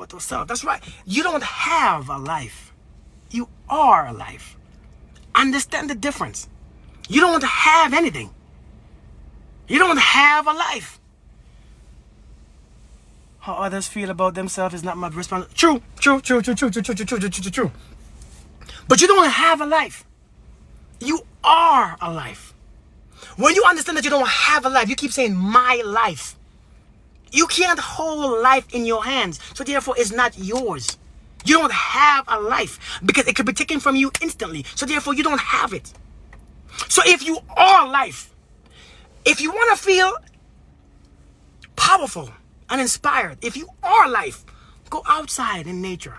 but to self. That's right. You don't have a life. You are a life. Understand the difference. You don't have anything. You don't have a life. How others feel about themselves is not my response. True. But you don't have a life. You are a life. When you understand that you don't have a life, you keep saying my life. You can't hold life in your hands, so therefore it's not yours. You don't have a life because it could be taken from you instantly, so therefore you don't have it. So if you are life, if you want to feel powerful and inspired, if you are life, go outside in nature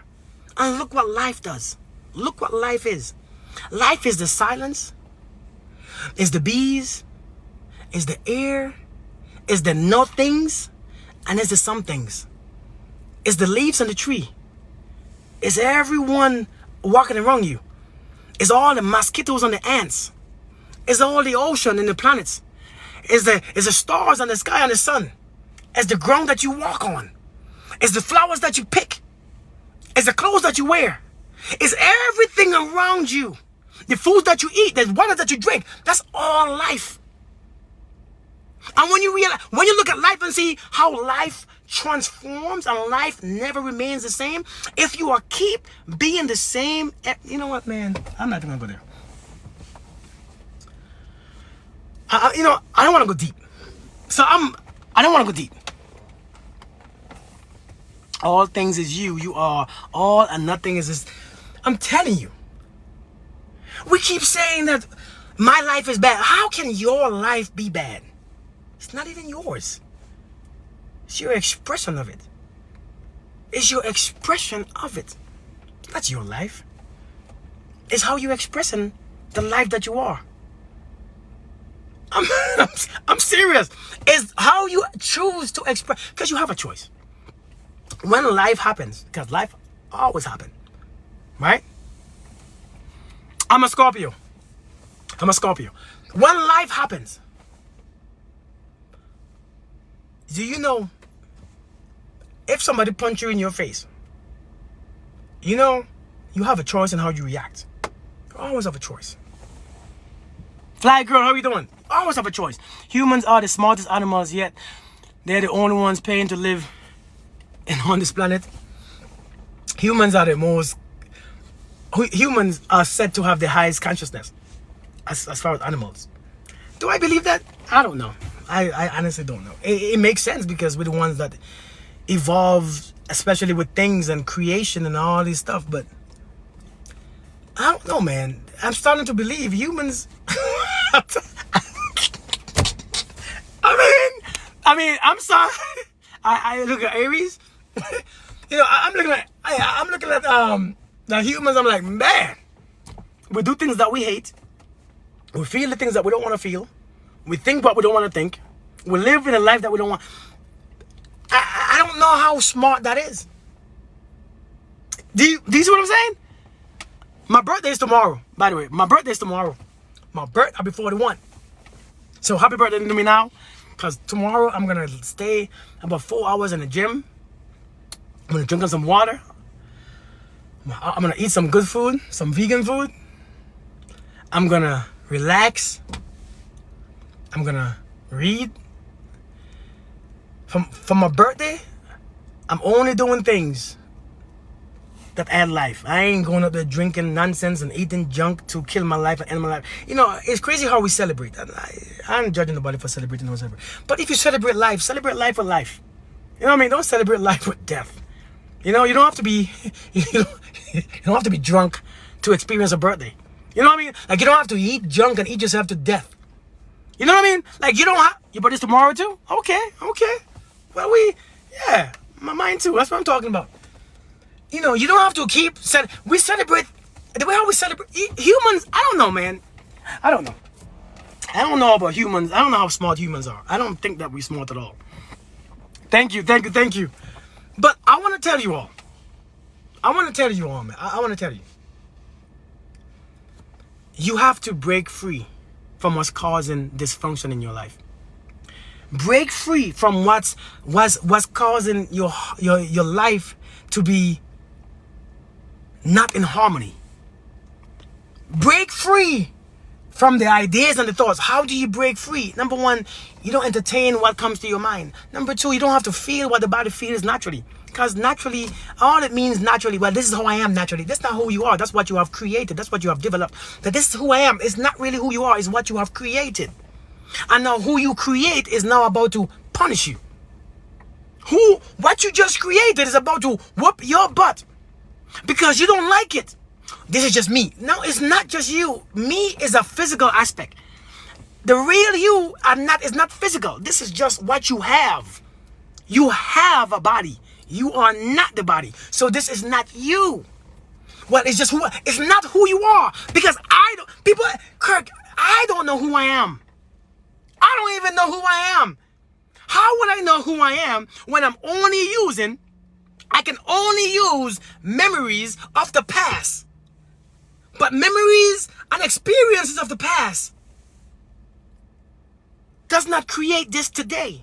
and look what life does. Look what life is. Life is the silence, is the bees, is the air, is the nothings, and is the somethings. Is the leaves on the tree. Is everyone walking around you. Is all the mosquitoes and the ants. Is all the ocean and the planets. Is the stars and the sky and the sun. Is the ground that you walk on. Is the flowers that you pick. Is the clothes that you wear. Is everything around you. The foods that you eat, the water that you drink. That's all life. And when you realize, when you look at life and see how life transforms and life never remains the same, if you are keep being the same, you know what, man? I'm not gonna go there. I don't want to go deep. So I don't want to go deep. All things is you. You are all, and nothing is this. I'm telling you. We keep saying that my life is bad. How can your life be bad? It's not even yours. It's your expression of it. It's your expression of it. That's your life. It's how you're expressing the life that you are. I'm serious. It's how you choose to express. Because you have a choice. When life happens, because life always happens, right? I'm a Scorpio. When life happens, do you know if somebody punch you in your face, you know, you have a choice in how you react. You always have a choice. Fly girl, how you doing? Always have a choice. Humans are the smartest animals, yet they're the only ones paying to live on this planet. Humans are said to have the highest consciousness as far as animals. Do I believe that? I don't know. I honestly don't know. It makes sense because we're the ones that evolved, especially with things and creation and all this stuff. But I don't know, man. I'm starting to believe humans. I mean, I'm sorry. I look at Aries. You know, I'm looking at the humans. I'm like, man, we do things that we hate. We feel the things that we don't want to feel. We think what we don't want to think. We live in a life that we don't want. I don't know how smart that is. Do you see what I'm saying? My birthday is tomorrow, by the way. My birthday is tomorrow. I'll be 41. So happy birthday to me now. Because tomorrow I'm going to stay about 4 hours in the gym. I'm going to drink some water. I'm going to eat some good food, some vegan food. I'm going to relax. I'm going to read. For my birthday, I'm only doing things that add life. I ain't going up there drinking nonsense and eating junk to kill my life and end my life. You know, it's crazy how we celebrate. I'm judging nobody for celebrating or whatever. But if you celebrate life with life. You know what I mean? Don't celebrate life with death. You know, you don't have to be you don't have to be drunk to experience a birthday. You know what I mean? Like, you don't have to eat junk and eat yourself to death. You know what I mean? Like, you don't have... Your birthday's tomorrow too? Okay. Well, yeah, my mind too. That's what I'm talking about. You know, you don't have to keep... We celebrate... The way how we celebrate... Humans, I don't know, man. I don't know. I don't know about humans. I don't know how smart humans are. I don't think that we're smart at all. Thank you. But I want to tell you all. man. I want to tell you. You have to break free from what's causing dysfunction in your life. Break free from what's causing your life to be not in harmony. Break free from the ideas and the thoughts. How do you break free? Number one, you don't entertain what comes to your mind. Number two, you don't have to feel what the body feels naturally. Because naturally, all it means naturally, well, this is how I am naturally. That's not who you are. That's what you have created. That's what you have developed. That this is who I am. It's not really who you are. It's what you have created. And now who you create is now about to punish you. What you just created is about to whoop your butt. Because you don't like it. This is just me. No, it's not just you. Me is a physical aspect. The real you is not physical. This is just what you have. You have a body. You are not the body. So this is not you. Well, it's just it's not who you are. Because Kirk, I don't know who I am. I don't even know who I am. How would I know who I am when I can only use memories of the past? But memories and experiences of the past does not create this today.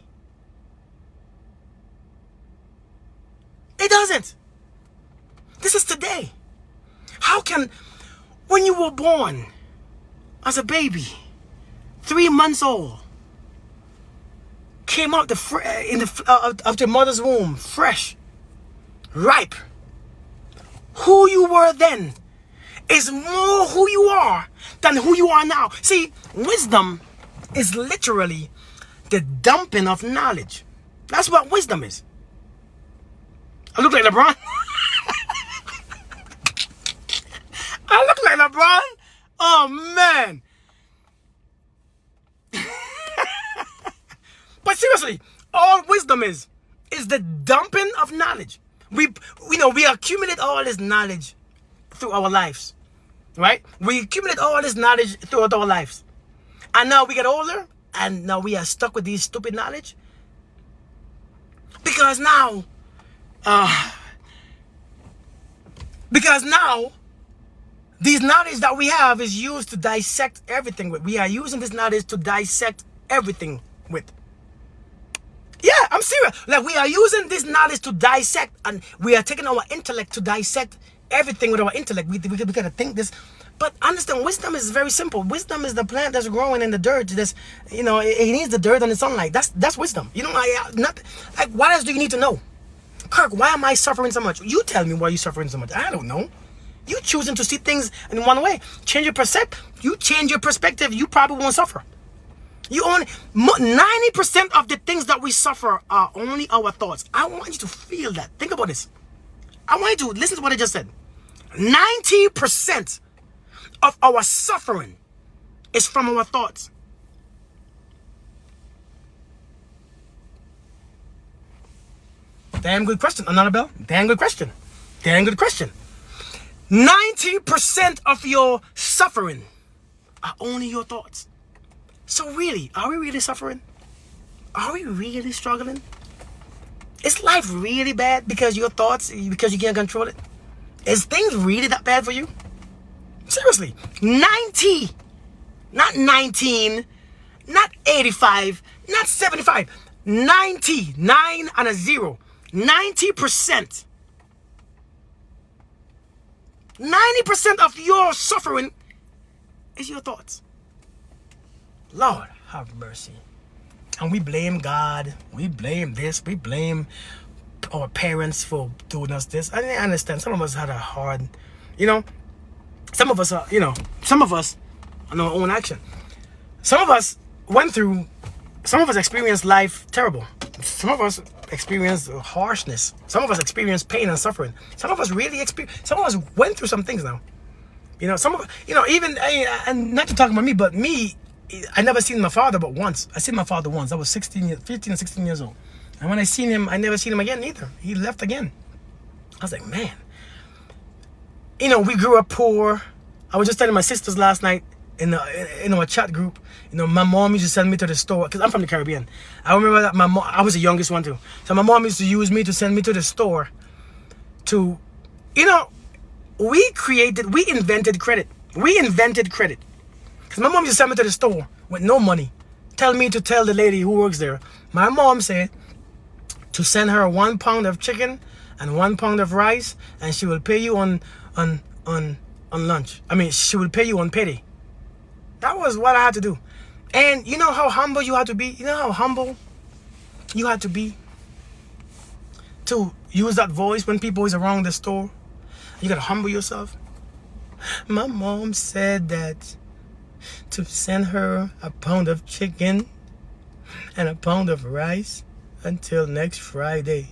It doesn't. This is today. When you were born as a baby, 3 months old, came out of the mother's womb, fresh, ripe. Who you were then is more who you are than who you are now. See, wisdom is literally the dumping of knowledge. That's what wisdom is. I look like LeBron. I look like LeBron. Oh, man. But seriously, all wisdom is the dumping of knowledge. We accumulate all this knowledge through our lives, right? We accumulate all this knowledge throughout our lives. And now we get older, and now we are stuck with these stupid knowledge. Because now, these knowledge that we have is used to dissect everything with. We are using this knowledge to dissect everything with. Yeah, I'm serious. Like, we are using this knowledge to dissect, and we are taking our intellect to dissect everything with our intellect. We gotta think this. But understand, wisdom is very simple. Wisdom is the plant that's growing in the dirt. It needs the dirt and the sunlight. That's wisdom. What else do you need to know? Kirk, why am I suffering so much? You tell me why you're suffering so much. I don't know. You choosing to see things in one way. You change your perspective, you probably won't suffer. 90% of the things that we suffer are only our thoughts. I want you to feel that. Think about this. I want you to listen to what I just said. 90% of our suffering is from our thoughts. Damn good question, Annabelle. Damn good question. Damn good question. 90% of your suffering are only your thoughts. So really, are we really suffering? Are we really struggling? Is life really bad because your thoughts, because you can't control it? Is things really that bad for you? Seriously, 90, not 19, not 85, not 75, 90, 9 and a 0, 90%. 90% of your suffering is your thoughts. Lord, have mercy. And we blame God. We blame this. We blame our parents for doing us this. I understand. Some of us had a hard, some of us are, some of us on our own action. Some of us experienced life terrible. Some of us experienced harshness. Some of us experienced pain and suffering. Some of us went through some things now. And not to talk about me, but me, I never seen my father but once. I seen my father once. I was 15 or 16 years old. And when I seen him, I never seen him again either. He left again. I was like, man. We grew up poor. I was just telling my sisters last night in our chat group, my mom used to send me to the store, because I'm from the Caribbean. I remember that I was the youngest one too. So my mom used to use me to send me to the store to, we invented credit. We invented credit. Because my mom used to send me to the store with no money. Tell me to tell the lady who works there, My mom said to send her 1 pound of chicken and 1 pound of rice, and she will pay you on lunch. I mean, she will pay you on payday. That was what I had to do. And you know how humble you had to be? You know how humble you had to be to use that voice when people is around the store? You gotta humble yourself. My mom said that to send her 1 pound of chicken and 1 pound of rice until next Friday.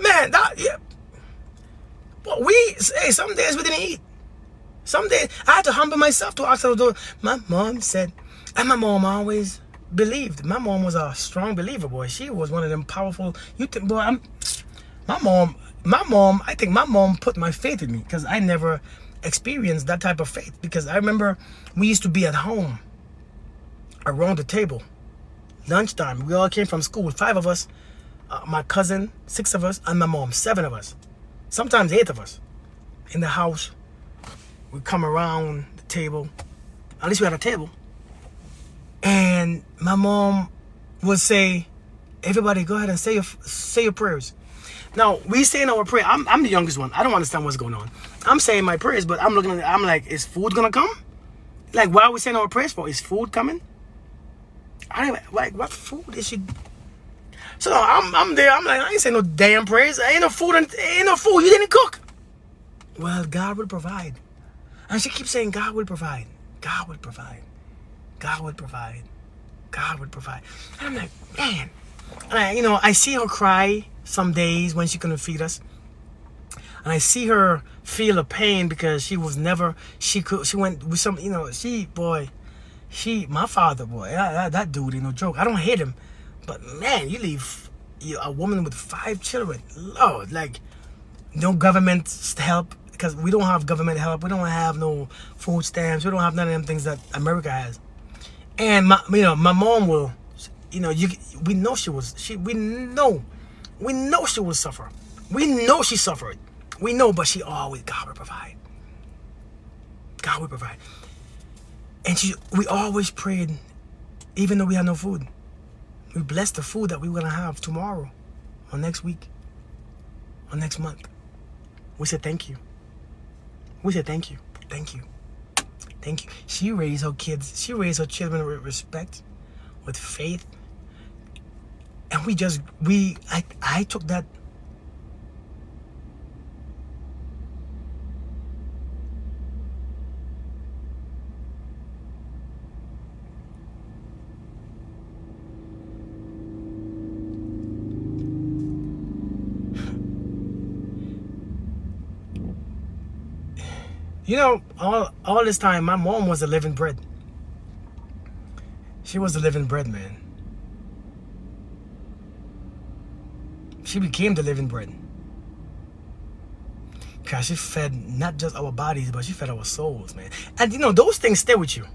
Man, that, yeah. But some days we didn't eat. Some days I had to humble myself to ask her. My mom said, and my mom always believed. My mom was a strong believer, boy. She was one of them powerful. You think, boy, my mom. I think my mom put my faith in me because I never experienced that type of faith. Because I remember we used to be at home around the table, lunchtime. We all came from school, 5 of us, my cousin, 6 of us, and my mom, 7 of us. Sometimes 8 of us in the house. We come around the table. At least we had a table. And my mom would say, everybody go ahead and say your prayers. Now, we saying our prayer. I'm the youngest one. I don't understand what's going on. I'm saying my prayers, but I'm looking at it. I'm like, is food going to come? Like, why are we saying our prayers for? Is food coming? I don't like, what food is she? So I'm there. I'm like, I ain't saying no damn prayers. Ain't no food. Ain't no food. You didn't cook. Well, God will provide. And she keeps saying, God will provide. God will provide. God will provide. God would provide. And I'm like, man. And I see her cry some days when she couldn't feed us. And I see her feel the pain because she went with some, my father, boy, that dude ain't no joke. I don't hate him. But man, you leave a woman with 5 children. Lord, like, no government help. Because we don't have government help. We don't have no food stamps. We don't have none of them things that America has. And my mom will, we know she will suffer. We know she suffered. We know, but she always, God will provide. God will provide. And we always prayed, even though we had no food. We blessed the food that we were going to have tomorrow, or next week, or next month. We said thank you. We said thank you. Thank you. Thank you. She raised her kids. She raised her children with respect, with faith. And I took that. All this time, my mom was the living bread. She was the living bread, man. She became the living bread. Because she fed not just our bodies, but she fed our souls, man. And those things stay with you.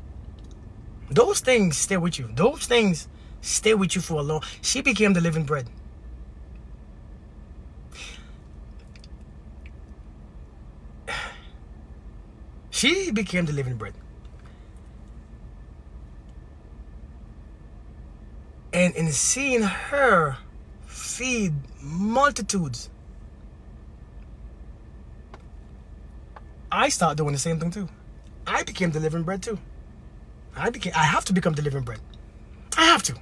Those things stay with you. Those things stay with you for a long. She became the living bread. She became the living bread. And in seeing her feed multitudes, I started doing the same thing too. I became the living bread too. I have to become the living bread. I have to.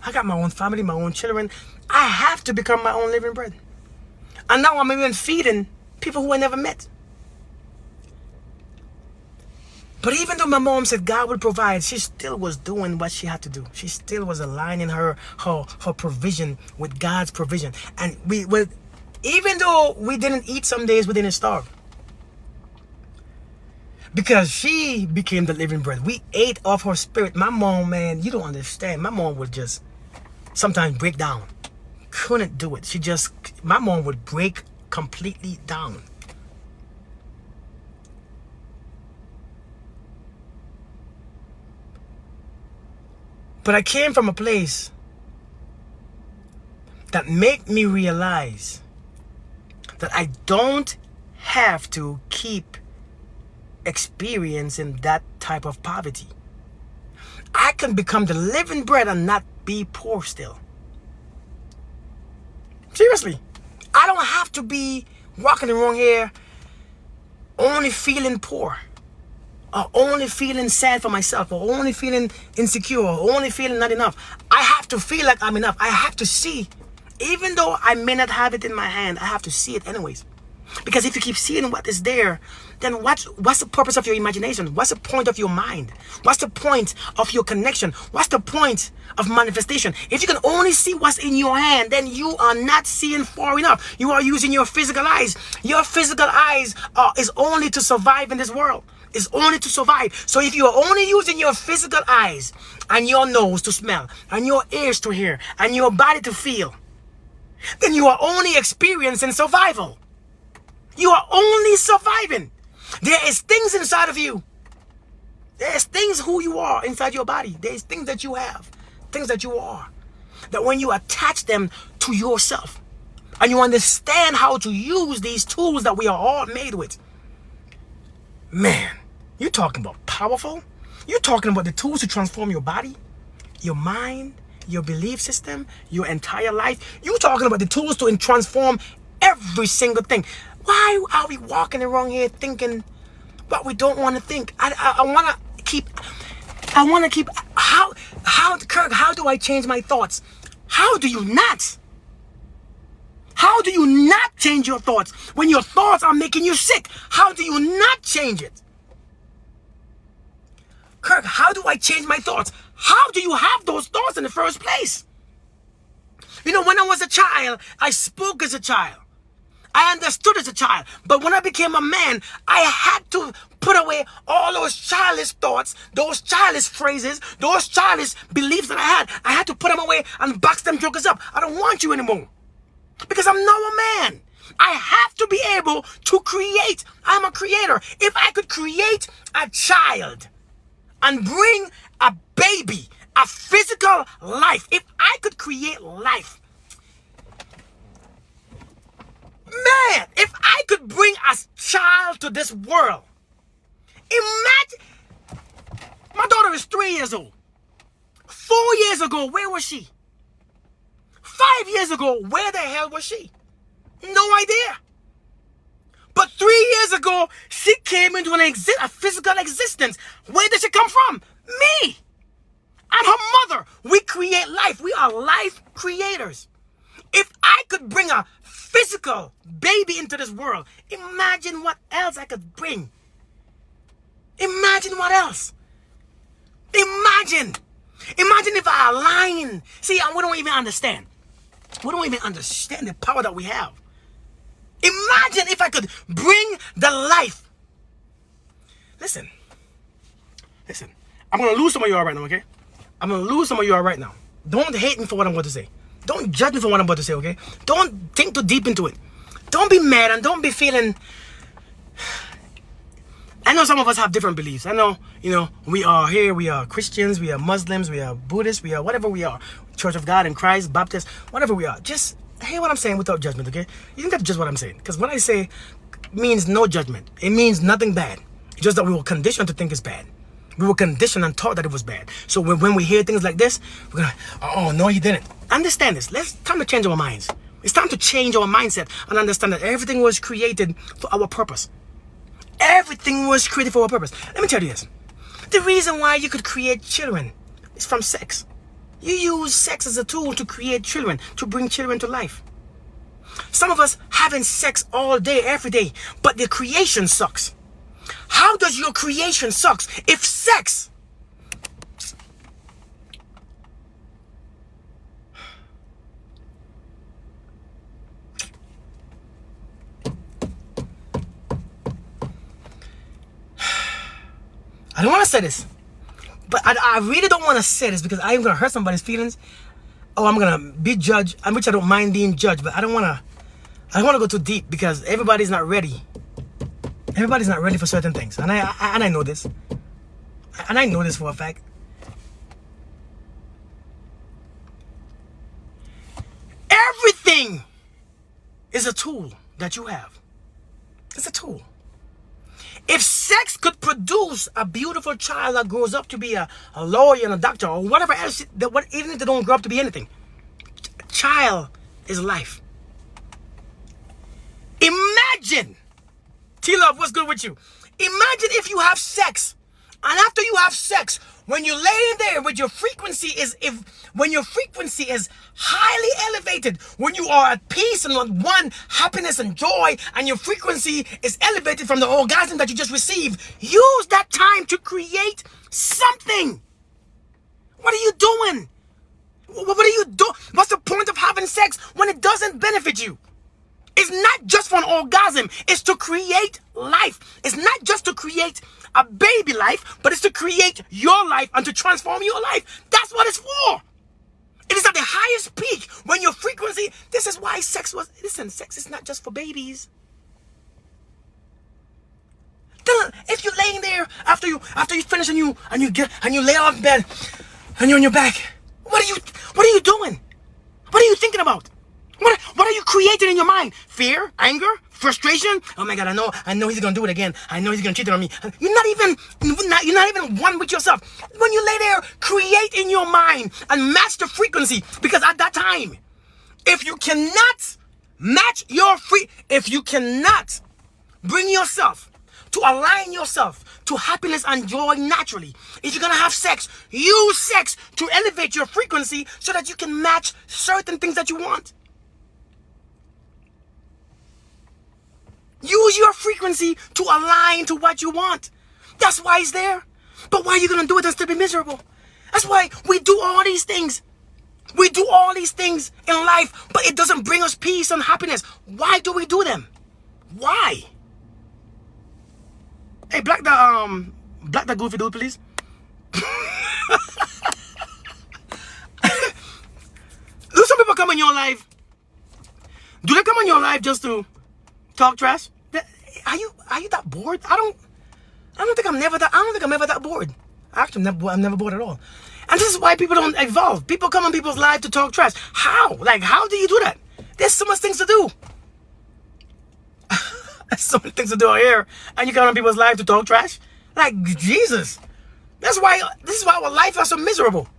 I got my own family, my own children. I have to become my own living bread. And now I'm even feeding people who I never met. But even though my mom said God will provide, she still was doing what she had to do. She still was aligning her provision with God's provision. And even though we didn't eat some days, we didn't starve. Because she became the living bread. We ate off her spirit. My mom, man, you don't understand. My mom would just sometimes break down. Couldn't do it. My mom would break completely down. But I came from a place that made me realize that I don't have to keep experiencing that type of poverty. I can become the living bread and not be poor still. Seriously. I don't have to be walking around here only feeling poor, or only feeling sad for myself, or only feeling insecure, or only feeling not enough. I have to feel like I'm enough. I have to see. Even though I may not have it in my hand, I have to see it anyways. Because if you keep seeing what is there, then what's the purpose of your imagination? What's the point of your mind? What's the point of your connection? What's the point of manifestation? If you can only see what's in your hand, then you are not seeing far enough. You are using your physical eyes. Your physical eyes is only to survive in this world. It's only to survive. So if you are only using your physical eyes and your nose to smell and your ears to hear and your body to feel, then you are only experiencing survival. You are only surviving. There is things inside of you. There's things who you are inside your body. There's things that you have, things that you are, that when you attach them to yourself and you understand how to use these tools that we are all made with, man, you're talking about powerful. You're talking about the tools to transform your body, your mind, your belief system, your entire life. You're talking about the tools to transform every single thing. Why are we walking around here thinking what we don't want to think? I want to keep, Kirk, how do I change my thoughts? How do you not? How do you not change your thoughts when your thoughts are making you sick? How do you not change it? Kirk, how do I change my thoughts? How do you have those thoughts in the first place? You know, when I was a child, I spoke as a child. I understood as a child. But when I became a man, I had to put away all those childish thoughts, those childish phrases, those childish beliefs that I had. I had to put them away and box them jokers up. I don't want you anymore. Because I'm now a man. I have to be able to create. I'm a creator. If I could create a child and bring a baby, a physical life, if I could create life, man, if I could bring a child to this world, imagine, my daughter is 3 years old. 4 years ago, where was she? 5 years ago, where the hell was she? No idea. But 3 years ago, she came into a physical existence. Where did she come from? Me and her mother. We create life. We are life creators. If I could bring a physical baby into this world, imagine what else I could bring. Imagine what else. Imagine if I align. See, we don't even understand. We don't even understand the power that we have. Imagine if I could bring the life. Listen. I'm going to lose some of y'all right now, okay? I'm going to lose some of y'all right now. Don't hate me for what I'm about to say. Don't judge me for what I'm about to say, okay? Don't think too deep into it. Don't be mad and don't be feeling... I know some of us have different beliefs. I know, we are here, we are Christians, we are Muslims, we are Buddhists, we are whatever we are. Church of God in Christ, Baptist, whatever we are. Just hear what I'm saying without judgment, okay? You don't have to judge what I'm saying. Because what I say means no judgment. It means nothing bad. It's just that we were conditioned to think it's bad. We were conditioned and taught that it was bad. So when we hear things like this, we're going to, oh, no, he didn't. Understand this. It's time to change our minds. It's time to change our mindset and understand that everything was created for our purpose. Everything was created for a purpose. Let me tell you this. The reason why you could create children is from sex. You use sex as a tool to create children, to bring children to life. Some of us having sex all day, every day, but the creation sucks. How does your creation sucks if sex... I don't want to say this, but I really don't want to say this because I'm going to hurt somebody's feelings. Oh, I'm going to be judged, which I don't mind being judged, but I don't want to go too deep because everybody's not ready. Everybody's not ready for certain things. And I know this. And I know this for a fact. Everything is a tool that you have. It's a tool. If sex could produce a beautiful child that grows up to be a lawyer and a doctor or whatever else, even if they don't grow up to be anything, child is life. Imagine, T-Love, what's good with you? Imagine if you have sex, and after you have sex, when you lay there with your frequency when your frequency is highly elevated, when you are at peace and with one happiness and joy, and your frequency is elevated from the orgasm that you just received, use that time to create something. What are you doing? What are you doing? What's the point of having sex when it doesn't benefit you? It's not just for an orgasm. It's to create life. It's not just to create a baby life, but it's to create your life and to transform your life. That's what it's for. It is at the highest peak when your frequency. This is why sex was. Listen, sex is not just for babies. If you're laying there after you finish and you lay off bed and you're on your back, what are you doing? What are you thinking about? What are you creating in your mind? Fear, anger, frustration? Oh my God, I know he's gonna do it again. I know he's gonna cheat on me. You're not even one with yourself. When you lay there, create in your mind and match the frequency. Because at that time, if you cannot if you cannot bring yourself to align yourself to happiness and joy naturally, if you're gonna have sex, use sex to elevate your frequency so that you can match certain things that you want. Use your frequency to align to what you want. That's why it's there. But why are you going to do it just to be miserable? That's why we do all these things. We do all these things in life, but it doesn't bring us peace and happiness. Why do we do them? Why? Hey, black the goofy dude, please. Do some people come in your life? Do they come in your life just to talk trash? Are you that bored? I don't think I'm ever that bored. Actually, I'm never bored at all. And this is why people don't evolve. People come on people's lives to talk trash. How? Like, how do you do that? There's so much things to do. There's so many things to do here, and you come on people's lives to talk trash. Like, Jesus. This is why our lives are so miserable.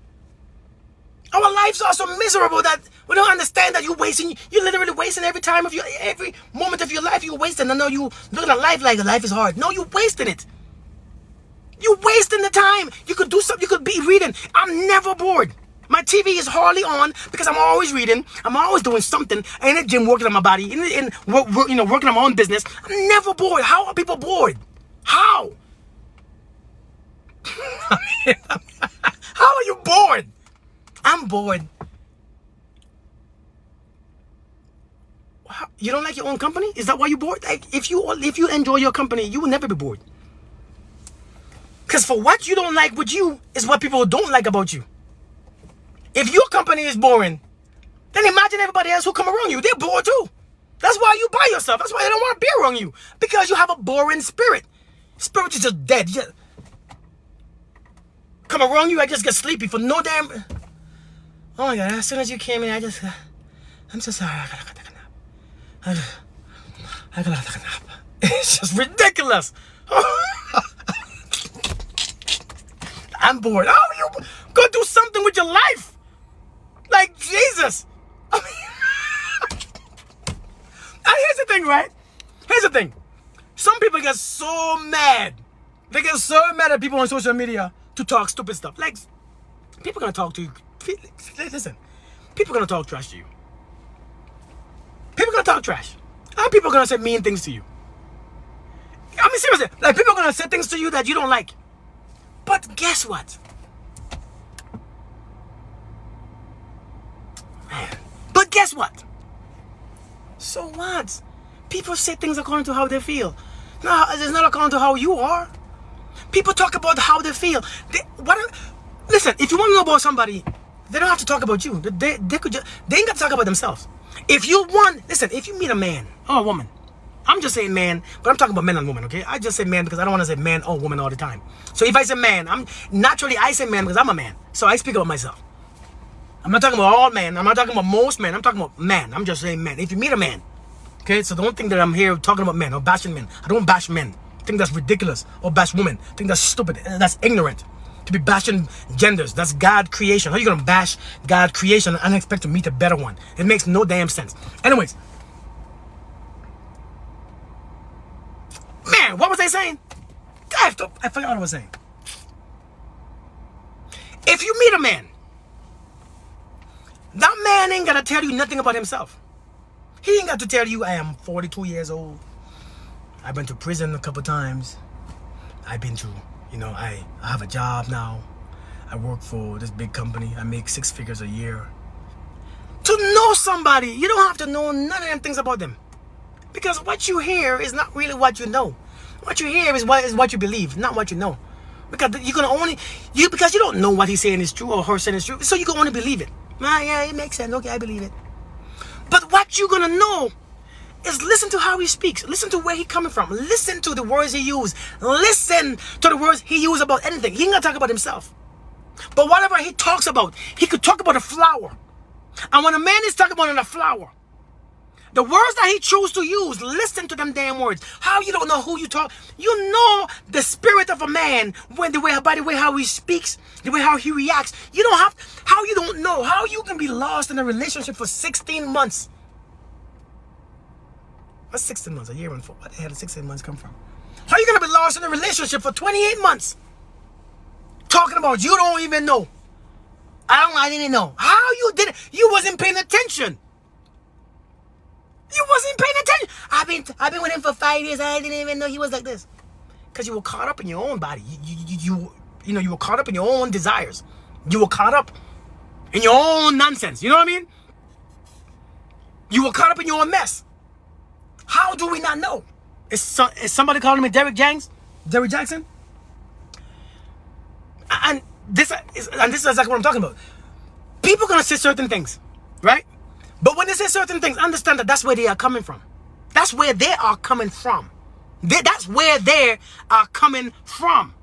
Our lives are so miserable that we don't understand that you're literally wasting every moment of your life. You're wasting. I know you look at life like life is hard. No, you're wasting it. You're wasting the time. You could do something. You could be reading. I'm never bored. My TV is hardly on because I'm always reading. I'm always doing something. In the gym, working on my body. Working on my own business. I'm never bored. How are people bored? How? How are you bored? I'm bored. You don't like your own company? Is that why you're bored? Like, if you enjoy your company, you will never be bored. Because for what you don't like with you is what people don't like about you. If your company is boring, then imagine everybody else who come around you. They're bored too. That's why you by yourself. That's why they don't want to be around you. Because you have a boring spirit. Spirit is just dead. You just come around you, I just get sleepy for no damn... Oh my God, as soon as you came in, I'm so sorry. I gotta take a nap. I gotta take a nap. It's just ridiculous. I'm bored. Oh, you go do something with your life. Like, Jesus. And here's the thing, right? Here's the thing. Some people get so mad. They get so mad at people on social media to talk stupid stuff. Like, people gonna talk to you. Listen, people are gonna talk trash to you. People are gonna talk trash. And people are gonna say mean things to you. I mean, seriously, like, people are gonna say things to you that you don't like. But guess what? Man. But guess what? So what? People say things according to how they feel. No, it's not according to how you are. People talk about how they feel. Listen, if you want to know about somebody, they don't have to talk about you. They ain't got to talk about themselves. If you meet a man or a woman, I'm just saying man, but I'm talking about men and women, okay? I just say man because I don't want to say man or woman all the time. So if I say man, I say man because I'm a man. So I speak about myself. I'm not talking about all men. I'm not talking about most men. I'm talking about man. I'm just saying man. If you meet a man, okay? So don't think that I'm here talking about men or bashing men. I don't bash men. think that's ridiculous, or bash women, think that's stupid, that's ignorant. To be bashing genders, that's God creation. How are you gonna bash God creation and expect to meet a better one? It makes no damn sense. Anyways, man, what was I saying? I forgot what I was saying. If you meet a man, that man ain't gotta tell you nothing about himself. He ain't got to tell you, I am 42 years old. I've been to prison a couple times. I've been to, I have a job now. I work for this big company. I make 6 figures a year. To know somebody, you don't have to know none of them things about them. Because what you hear is not really what you know. What you hear is what you believe, not what you know. Because you're gonna because you don't know what he's saying is true or her saying is true, so you can only believe it. Yeah, it makes sense. Okay, I believe it. But what you're gonna know is listen to how he speaks. Listen to where he's coming from. Listen to the words he uses. Listen to the words he uses about anything. He ain't gonna talk about himself. But whatever he talks about, he could talk about a flower. And when a man is talking about a flower, the words that he chose to use, listen to them damn words. How you don't know who you talk? You know the spirit of a man by the way how he speaks, the way how he reacts. How you don't know, how you can be lost in a relationship for 16 months. What's 16 months? A year and 4. What the hell did 16 months come from? How you gonna be lost in a relationship for 28 months? Talking about you don't even know. I didn't know. How you did it? You wasn't paying attention. You wasn't paying attention. I've been with him for 5 years. I didn't even know he was like this. Because you were caught up in your own body. You were caught up in your own desires. You were caught up in your own nonsense. You know what I mean? You were caught up in your own mess. How do we not know? Is somebody calling me Derek Jackson? And this is exactly what I'm talking about. People are gonna say certain things, right? But when they say certain things, understand that that's where they are coming from. That's where they are coming from. That's where they are coming from.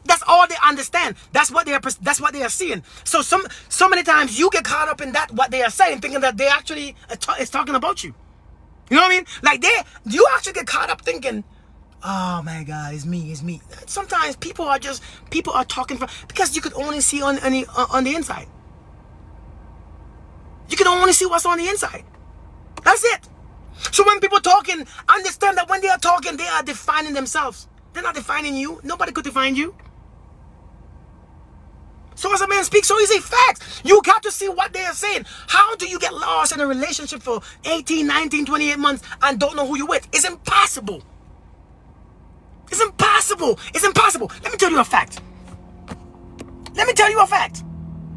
That's all they understand. That's what they are seeing. So many times you get caught up in that what they are saying, thinking that they actually is talking about you. You know what I mean? Like you actually get caught up thinking, oh my God, it's me. Sometimes people are talking because you could only see on the inside. You can only see what's on the inside. That's it. So when people talking, understand that when they are talking, they are defining themselves. They're not defining you. Nobody could define you. So as a man speaks, so easy facts. You got to see what they are saying. How do you get lost in a relationship for 18, 19, 28 months and don't know who you're with? It's impossible. It's impossible. It's impossible. Let me tell you a fact.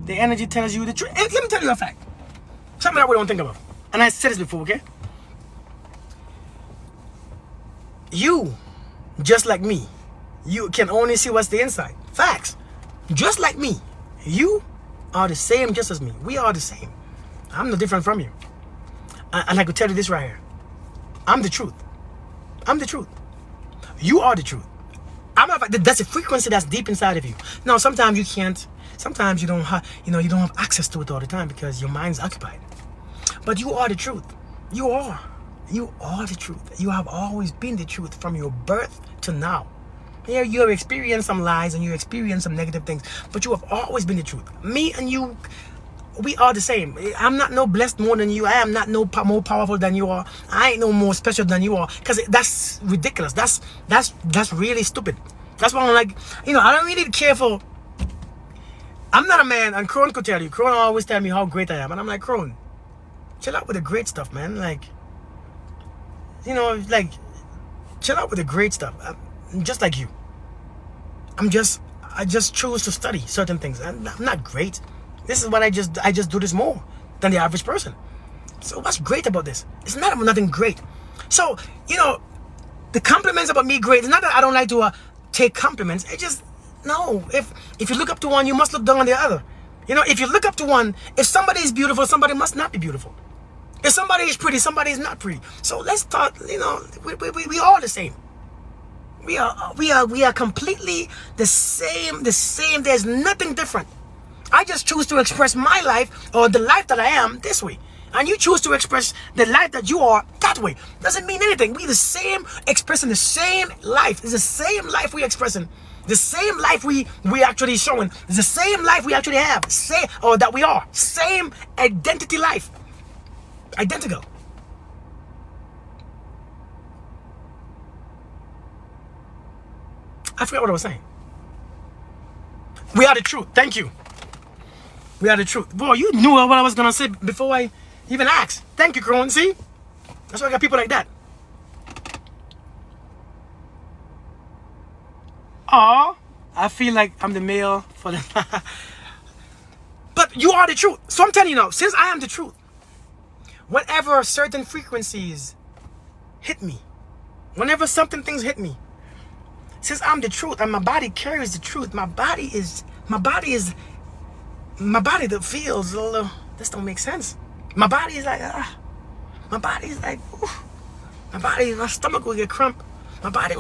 The energy tells you the truth. Let me tell you a fact. Something that we don't think about. And I said this before, okay? You, just like me, you can only see what's the inside. Facts. Just like me, you are the same just as me. We are the same. I'm no different from you. And I could tell you this right here. I'm the truth. You are the truth. That's a frequency that's deep inside of you. Now, sometimes you can't. Sometimes you don't have access to it all the time because your mind's occupied. But you are the truth. You are the truth. You have always been the truth from your birth to now. Yeah, you have experienced some lies and you experience some negative things, but you have always been the truth. Me and you, we are the same. I'm not no blessed more than you. I am not no more powerful than you are. I ain't no more special than you are, because that's ridiculous. That's really stupid. That's why I'm like, I don't really care for. I'm not a man, and Crone could tell you. Crone always tell me how great I am, and I'm like, Crone, chill out with the great stuff, man. Like, chill out with the great stuff. I'm just like you. I just choose to study certain things. I'm not great. This is what I just do this more than the average person. So what's great about this? It's not nothing great. So, the compliments about me great. It's not that I don't like to take compliments. It just, no. If you look up to one, you must look down on the other. If you look up to one, if somebody is beautiful, somebody must not be beautiful. If somebody is pretty, somebody is not pretty. So let's talk, we all the same. We are completely the same. There's nothing different. I just choose to express my life or the life that I am this way. and you choose to express the life that you are that way, doesn't mean anything. We the same, expressing the same life. It's the same life we expressing. The same life we actually showing. It's the same life we actually have. Same, or that we are. Same identity life. Identical. I forgot what I was saying. We are the truth. Thank you. We are the truth. Boy, you knew what I was going to say before I even asked. Thank you, Crone. See? That's why I got people like that. Aw, I feel like I'm the male for the... But you are the truth. So I'm telling you now, since I am the truth, whenever certain frequencies hit me, whenever something things hit me, since I'm the truth and my body carries the truth, my body that feels a little, this don't make sense. My body is like, my body is like, oof. My stomach will get cramp. My body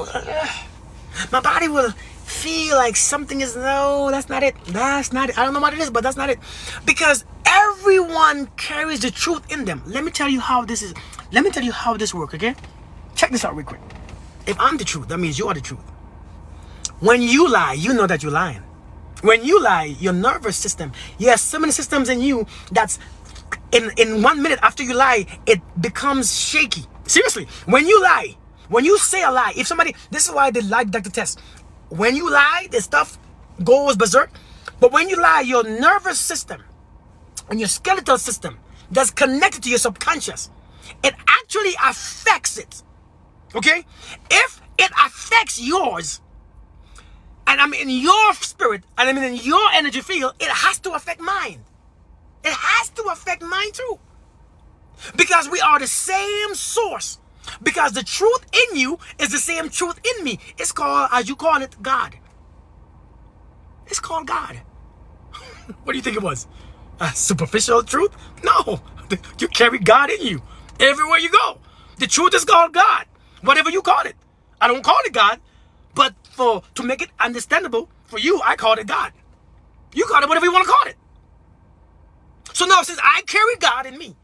will feel like something is, no, that's not it. That's not it. I don't know what it is, but that's not it. Because everyone carries the truth in them. Let me tell you how this is. Let me tell you how this works, okay? Check this out real quick. If I'm the truth, that means you are the truth. When you lie, you know that you're lying. When you lie, your nervous system, you have so many systems in you that's in 1 minute after you lie, it becomes shaky. Seriously, when you lie, when you say a lie, if somebody, this is why they lie detector test. When you lie, the stuff goes berserk. But when you lie, your nervous system and your skeletal system that's connected to your subconscious, it actually affects it. Okay? If it affects yours, and I'm in your spirit, and I'm in your energy field, it has to affect mine. It has to affect mine too. Because we are the same source. Because the truth in you is the same truth in me. It's called, as you call it, God. It's called God. What do you think it was? A superficial truth? No. You carry God in you. Everywhere you go. The truth is called God. Whatever you call it. I don't call it God. But to make it understandable for you, I call it God. You call it whatever you want to call it. So now, since I carry God in me,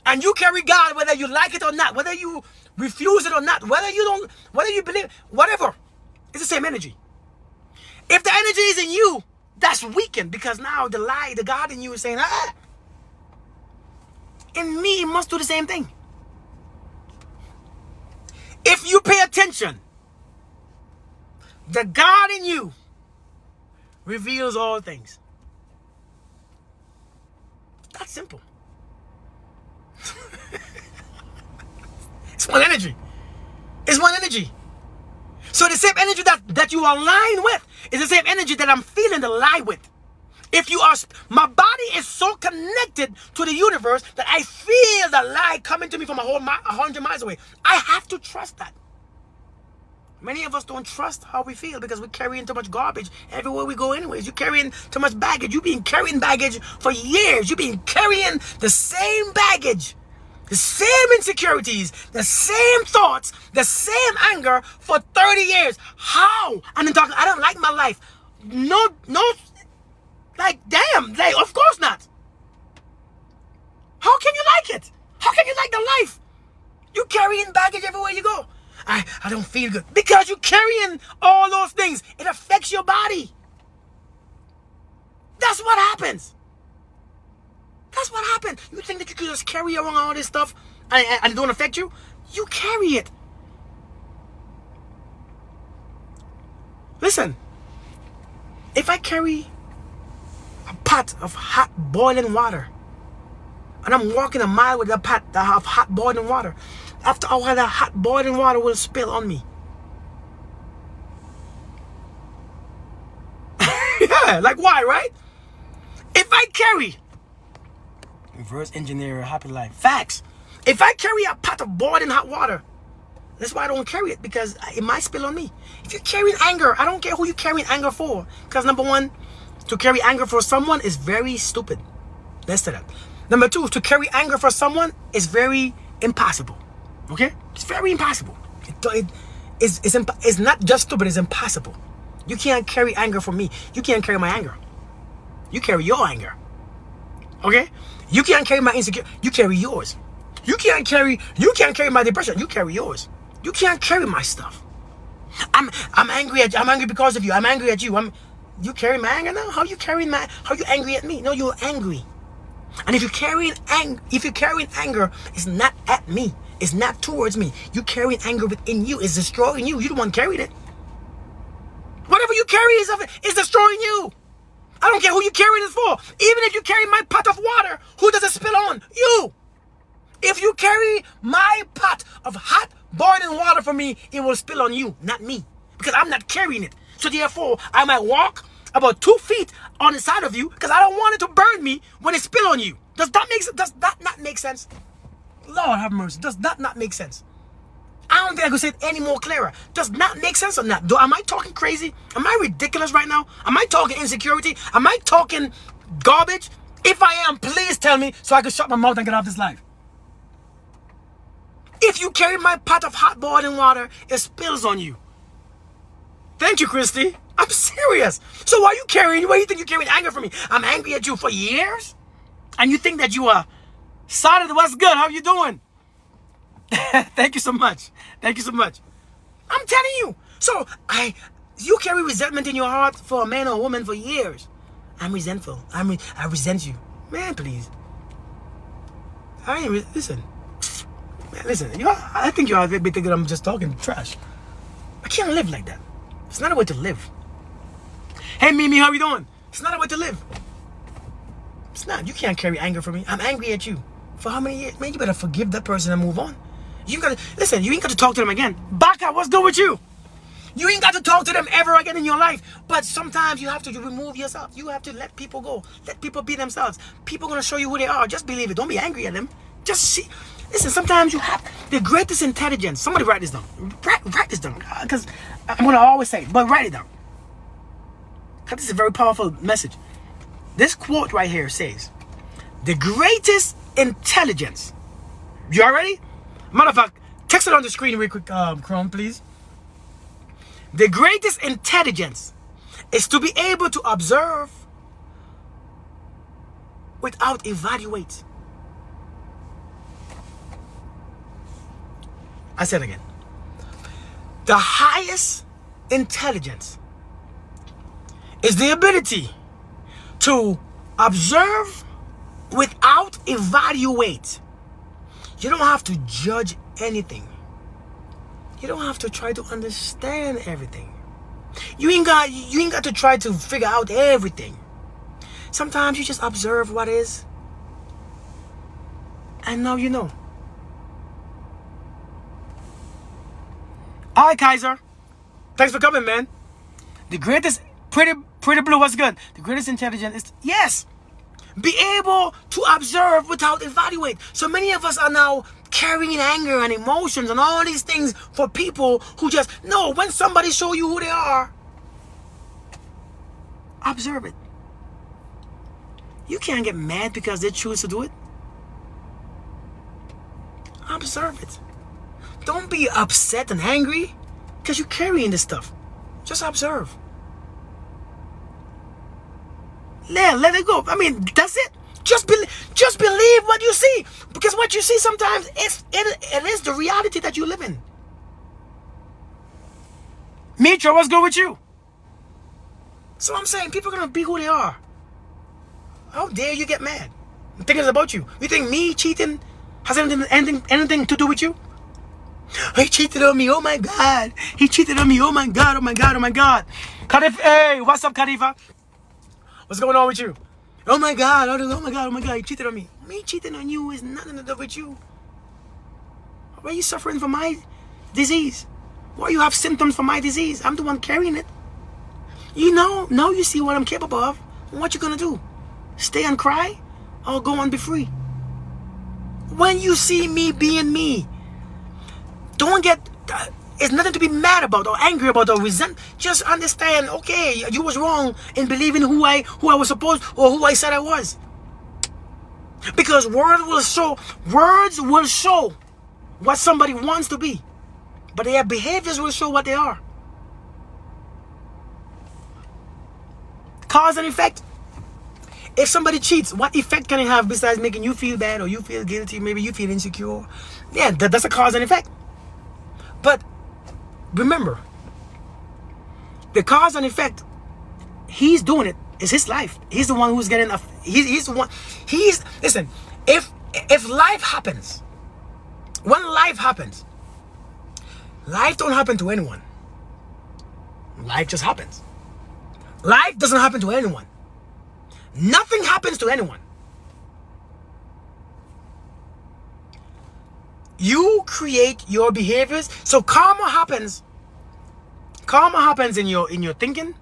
and you carry God whether you like it or not, whether you refuse it or not, whether you believe, whatever, it's the same energy. If the energy is in you, that's weakened because now the God in you is saying, in me, it must do the same thing. If you pay attention, the God in you reveals all things. That's simple. It's one energy. It's one energy. So the same energy that you are lying with is the same energy that I'm feeling the lie with. If you are, my body is so connected to the universe that I feel the lie coming to me from 100 miles away. I have to trust that. Many of us don't trust how we feel because we're carrying too much garbage everywhere we go anyways. You're carrying too much baggage. You've been carrying baggage for years. You've been carrying the same baggage, the same insecurities, the same thoughts, the same anger for 30 years. How? And then talking, I don't like my life. No, like, damn, like, of course not. How can you like it? How can you like the life? You carrying baggage everywhere you go. I don't feel good. Because you're carrying all those things. It affects your body. That's what happens. That's what happens. You think that you can just carry around all this stuff and it don't affect you? You carry it. Listen. If I carry a pot of hot boiling water and I'm walking a mile with a pot of hot boiling water, after a while, that hot boiling water will spill on me. Yeah, like why, right? If I carry, reverse engineer a happy life. Facts. If I carry a pot of boiling hot water, that's why I don't carry it, because it might spill on me. If you're carrying anger, I don't care who you're carrying anger for. Because number one, to carry anger for someone is very stupid. Let's say that. Number two, to carry anger for someone is very impossible. Okay? It's very impossible. It's not just stupid, it's impossible. You can't carry anger for me. You can't carry my anger. You carry your anger. Okay? You can't carry my insecurity. You carry yours. You can't carry my depression. You carry yours. You can't carry my stuff. I'm angry at you. I'm angry because of you. I'm angry at you. You carry my anger now? How you angry at me? No, you're angry. And if you're carrying anger, it's not at me. It's not towards me. You carrying anger within you. It's destroying you. You the one carried it. Whatever you carry is destroying you. I don't care who you carrying it for. Even if you carry my pot of water, who does it spill on? You. If you carry my pot of hot boiling water for me, it will spill on you, not me. Because I'm not carrying it. So therefore, I might walk about 2 feet on the side of you because I don't want it to burn me when it spill on you. Does that not make sense? Lord have mercy. Does that not make sense? I don't think I could say it any more clearer. Does not make sense or not? Am I talking crazy? Am I ridiculous right now? Am I talking insecurity? Am I talking garbage? If I am, please tell me so I can shut my mouth and get off this life. If you carry my pot of hot boiling water, it spills on you. Thank you, Christy. I'm serious. So why you think you're carrying anger from me? I'm angry at you for years? And you think that you are solid? What's good? How you doing? Thank you so much. Thank you so much. I'm telling you. So you carry resentment in your heart for a man or a woman for years. I'm resentful. I resent you. Man, please. Listen. Man, listen. I think you're a bit thinking I'm just talking trash. I can't live like that. It's not a way to live. Hey, Mimi, how you doing? It's not a way to live. It's not. You can't carry anger for me. I'm angry at you. For how many years? Man, you better forgive that person and move on. You ain't got to talk to them again. Baka, what's good with you? You ain't got to talk to them ever again in your life. But sometimes you have to remove yourself. You have to let people go. Let people be themselves. People are going to show you who they are. Just believe it. Don't be angry at them. Just see. Listen, sometimes you have the greatest intelligence. Somebody write this down. Write this down. Because I'm going to always say it, but write it down. Because this is a very powerful message. This quote right here says, the greatest intelligence. You all ready? Matter of fact, text it on the screen real quick, Chrome, please. The greatest intelligence is to be able to observe without evaluate. I said again. The highest intelligence is the ability to observe without evaluate. You don't have to judge anything. You don't have to try to understand everything. You ain't got to try to figure out everything. Sometimes you just observe what is, and now you know. All right, Kaiser. Thanks for coming, man. The greatest, pretty blue, what's good? The greatest intelligence is, yes, be able to observe without evaluate. So many of us are now carrying anger and emotions and all these things for people who just know when somebody show you who they are, observe it. You can't get mad because they choose to do it. Observe it. Don't be upset and angry because you're carrying this stuff. Just observe. Let it go. I mean, that's it. Just believe what you see, because what you see sometimes it is the reality that you live in. Mitra, what's good with you? So I'm saying people are gonna be who they are. How dare you get mad? I'm thinking about you. You think me cheating has anything to do with you? He cheated on me. Oh my God. He cheated on me. Oh my God. Oh my God. Oh my God. Kadif, hey, what's up, Kadifa? What's going on with you? Oh my God. Oh my God. Oh my God. He cheated on me. Me cheating on you is nothing to do with you. Why are you suffering from my disease? Why you have symptoms from my disease? I'm the one carrying it. You know, now you see what I'm capable of. What you gonna do? Stay and cry? Or go and be free? When you see me being me, don't get, it's nothing to be mad about or angry about or resent. Just understand, okay, you was wrong in believing who I was supposed, or who I said I was. Because words will show what somebody wants to be, but their behaviors will show what they are. Cause and effect. If somebody cheats, what effect can it have besides making you feel bad or you feel guilty? Maybe you feel insecure. Yeah, that's a cause and effect. But remember, the cause and effect, he's doing it. It's his life. He's the one who's getting a. He's the one. Listen. If life happens, when life happens, life don't happen to anyone. Life just happens. Life doesn't happen to anyone. Nothing happens to anyone. You create your behaviors. So karma happens. Karma happens in your thinking,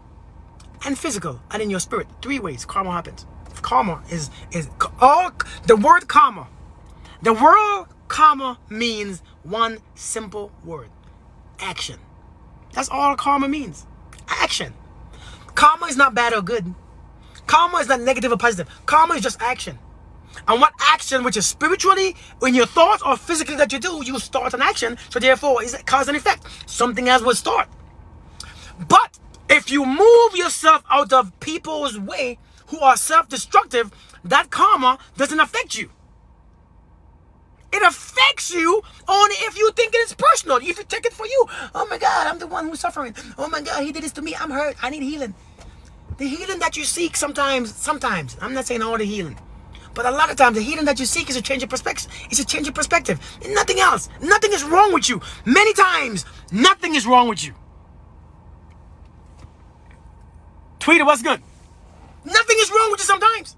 and physical, and in your spirit. 3 ways karma happens. Karma is all the word karma. The word karma means one simple word: action. That's all karma means. Action. Karma is not bad or good. Karma is not negative or positive. Karma is just action. And what action, which is spiritually, in your thoughts or physically that you do, you start an action. So therefore, is it cause and effect? Something else will start. But if you move yourself out of people's way who are self-destructive, that karma doesn't affect you. It affects you only if you think it's personal. If you take it for you. Oh my God, I'm the one who's suffering. Oh my God, he did this to me. I'm hurt. I need healing. The healing that you seek sometimes, I'm not saying all the healing, but a lot of times the healing that you seek is a change of perspective. It's a change of perspective. Nothing else. Nothing is wrong with you. Many times, nothing is wrong with you. Tweeter, what's good? Nothing is wrong with you sometimes.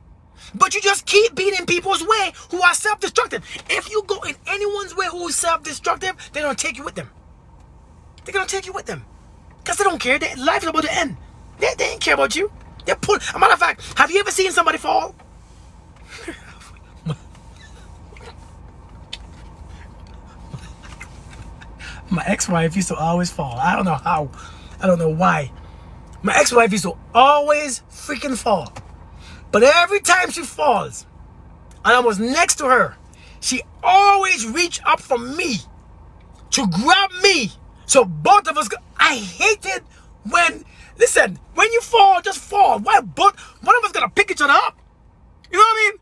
But you just keep being in people's way who are self-destructive. If you go in anyone's way who is self-destructive, they're going to take you with them. They're going to take you with them. Because they don't care. Life is about to end. They ain't care about you. They're pulling. As a matter of fact, have you ever seen somebody fall? My ex-wife used to always fall. I don't know how. I don't know why. My ex-wife used to always freaking fall. But every time she falls, and I was next to her, she always reached up for me to grab me. So both of us, I hated when, listen, when you fall, just fall. Why both, one of us gotta pick each other up? You know what I mean?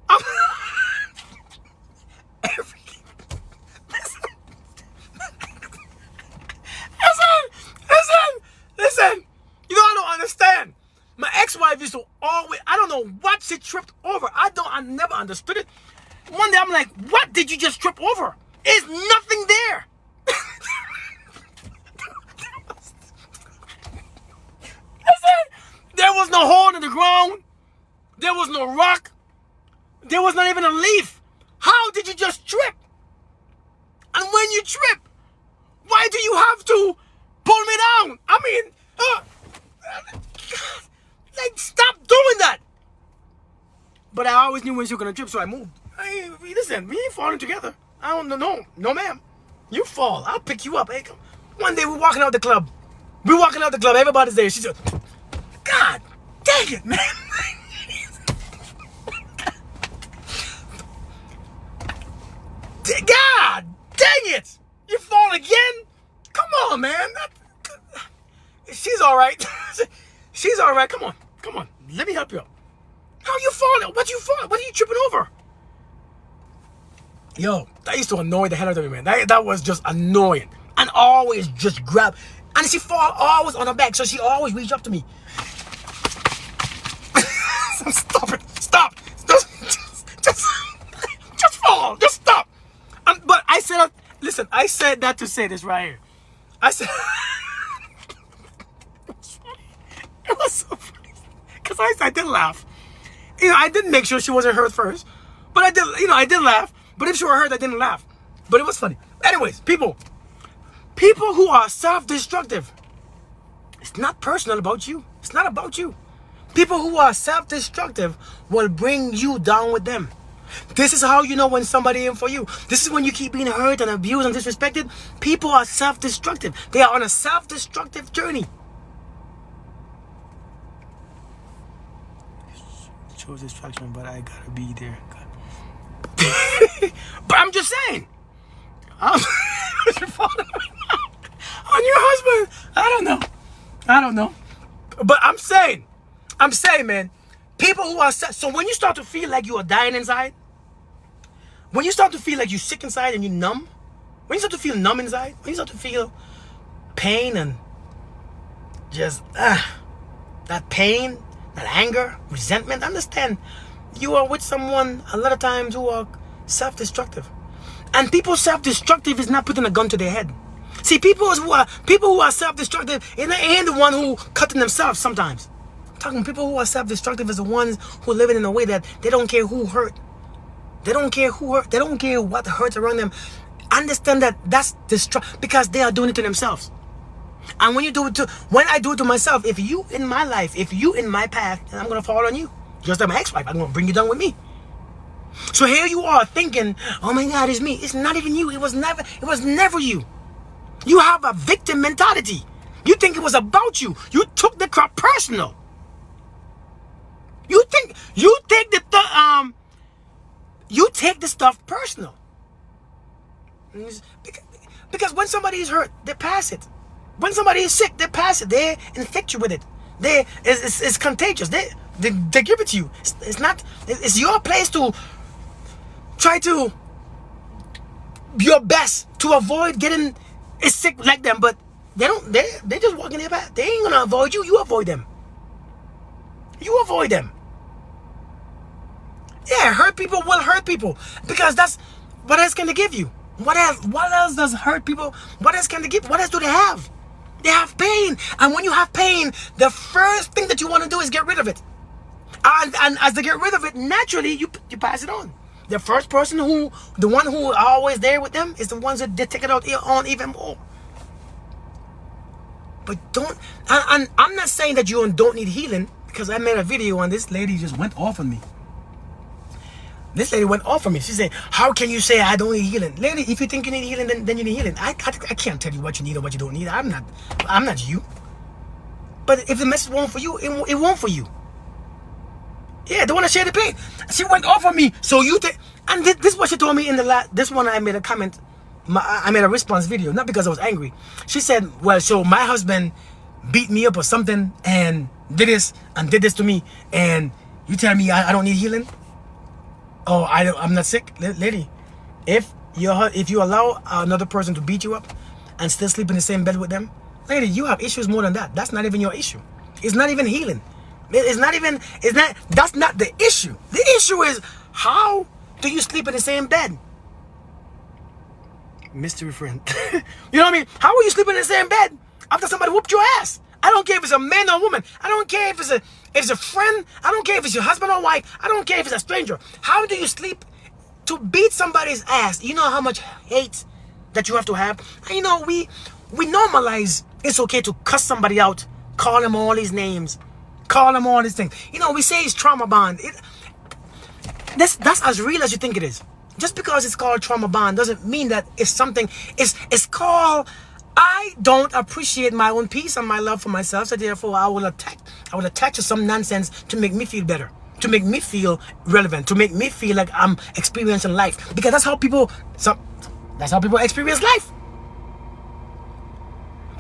Listen. You know, I don't understand. My ex-wife used to always, I don't know what she tripped over. I never understood it. One day I'm like, what did you just trip over? There's nothing there. There was no hole in the ground. There was no rock. There was not even a leaf. How did you just trip? And when you trip, why do you have to pull me down? I mean, like, stop doing that. But I always knew when she was gonna trip, so I moved. Hey, listen, we ain't falling together. I don't know. No, ma'am. You fall. I'll pick you up. Hey, come. One day we're walking out the club. Everybody's there. She's like, God dang it, man. God dang it. You fall again? Come on, man. She's all right. She's all right. Come on. Let me help you out. How you falling? What you falling? What are you tripping over? Yo, that used to annoy the hell out of me, man. That was just annoying. And always just grab. And she fall always on her back, so she always reach up to me. Stop it. Stop. Just fall. Just stop. But I said, listen, I said that to say this right here. I said, it was so funny. Because I did laugh. You know, I didn't make sure she wasn't hurt first. But I did laugh. But if she were hurt, I didn't laugh. But it was funny. Anyways, people who are self-destructive, it's not personal about you. It's not about you. People who are self-destructive will bring you down with them. This is how you know when somebody in for you. This is when you keep being hurt and abused and disrespected. People are self-destructive. They are on a self-destructive journey. Chose distraction, but I gotta be there. But I'm just saying. On your husband. I don't know. But I'm saying, man, People who are so when you start to feel like you are dying inside, when you start to feel like you're sick inside and you're numb, when you start to feel numb inside, when you start to feel pain and just that pain, that anger, resentment, understand you are with someone a lot of times who are self-destructive. And people self-destructive is not putting a gun to their head. See, people who are self-destructive ain't the one who cutting themselves sometimes. I'm talking people who are self-destructive is the ones who living in a way that they don't care who hurt. They don't care who hurt. They don't care what hurts around them. Understand that that's destructive because they are doing it to themselves. And when I do it to myself, if you in my life, if you in my path, then I'm gonna fall on you. Just like my ex-wife, I'm gonna bring you down with me. So here you are thinking, oh my God, it's me. It's not even you. It was never you. You have a victim mentality. You think it was about you. You took the crap personal. You take the stuff personal. Because when somebody is hurt, they pass it. When somebody is sick, they pass it. They infect you with it. It's contagious. They give it to you. It's your place to try to your best to avoid getting sick like them, but they just walk in their path. They ain't gonna avoid you. You avoid them. You avoid them. Yeah, hurt people will hurt people because that's what else can they give you? What else does hurt people? What else can they give? What else do they have? They have pain, and when you have pain, the first thing that you want to do is get rid of it. And as they get rid of it, naturally you pass it on. The first person the one who are always there with them is the ones that they take it out on even more. But and I'm not saying that you don't need healing, because I made a video and this lady just went off on me. This lady went off on me. She said, how can you say I don't need healing? Lady, if you think you need healing, then you need healing. I can't tell you what you need or what you don't need. I'm not you. But if the message won't for you, it won't for you. Yeah, they want to share the pain. She went off on me. So you think, and this is what she told me in this one. I made a comment. I made a response video, not because I was angry. She said, well, so my husband beat me up or something and did this to me, and you tell me I don't need healing? Oh, I'm not sick? Lady, if you allow another person to beat you up and still sleep in the same bed with them, lady, you have issues more than that. That's not even your issue. It's not even healing. That's not the issue. The issue is, how do you sleep in the same bed? Mystery friend. You know what I mean? How are you sleeping in the same bed after somebody whooped your ass? I don't care if it's a man or a woman. I don't care if it's a friend. I don't care if it's your husband or wife. I don't care if it's a stranger. How do you sleep to beat somebody's ass? You know how much hate that you have to have? And you know, we normalize it's okay to cuss somebody out, call them all these names, call them all these things. You know, we say it's trauma bond. That's as real as you think it is. Just because it's called trauma bond doesn't mean that it's something. It's called, I don't appreciate my own peace and my love for myself, so therefore I will attach to some nonsense to make me feel better, to make me feel relevant, to make me feel like I'm experiencing life. Because that's how people experience life.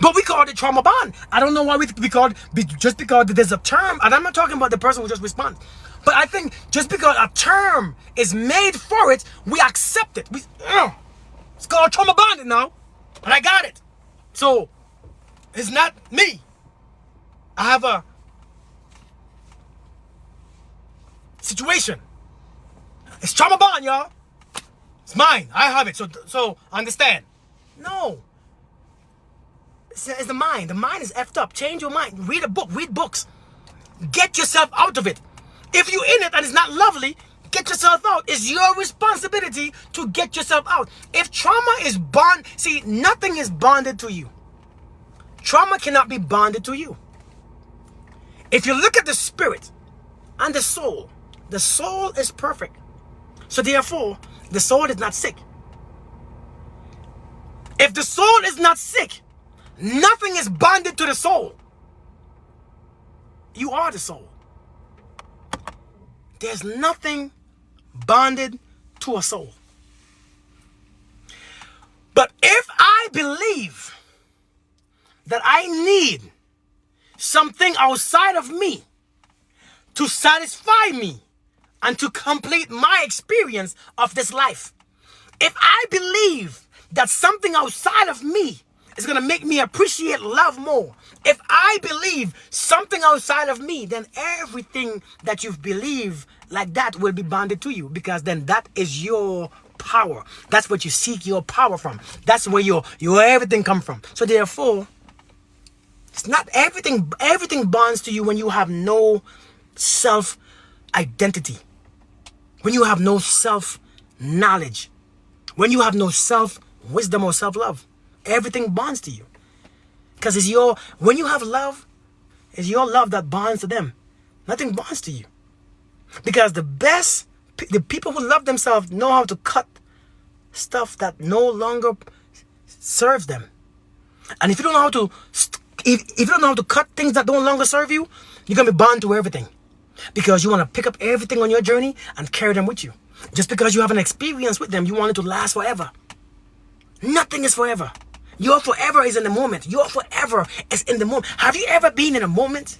But we call it trauma bond. I don't know why we call it, just because there's a term, and I'm not talking about the person who just responds. But I think just because a term is made for it, we accept it. It's called trauma bonding now, and I got it. So, it's not me. I have a situation. It's trauma bond, y'all. It's mine. I have it. So understand. No. It's the mind. The mind is effed up. Change your mind. Read a book. Read books. Get yourself out of it. If you're in it and it's not lovely, get yourself out. It's your responsibility to get yourself out. If trauma is see, nothing is bonded to you. Trauma cannot be bonded to you. If you look at the spirit and the soul is perfect. So therefore, the soul is not sick. If the soul is not sick, nothing is bonded to the soul. You are the soul. There's nothing bonded to a soul. But if I believe that I need something outside of me to satisfy me and to complete my experience of this life. If I believe that something outside of me is going to make me appreciate love more, if I believe something outside of me, then everything that you've believed like that will be bonded to you, because then that is your power. That's what you seek your power from. That's where your everything come from. So therefore, it's not everything bonds to you when you have no self identity, when you have no self knowledge, when you have no self wisdom or self love. Everything bonds to you, because when you have love, it's your love that bonds to them. Nothing bonds to you, because the people who love themselves know how to cut stuff that no longer serves them. And if you don't know how to if you don't know how to cut things that no longer serve you, you're gonna be bound to everything, because you want to pick up everything on your journey and carry them with you. Just because you have an experience with them, you want it to last forever. Nothing is forever. Your forever is in the moment. Your forever is in the moment. Have you ever been in a moment